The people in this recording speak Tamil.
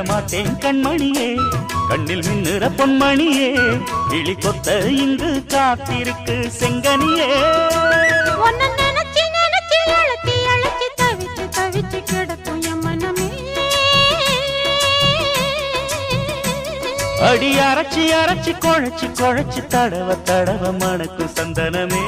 மாட்டேன் கண்மணியே கண்ணில் மின்னுற பொன்மணியே கிளி கொத்த இங்கு காத்திருக்கு செங்கனியே அடி அரைச்சி அரைச்சி குழைச்சி குழைச்சி தடவ தடவ மணக்கு சந்தனமே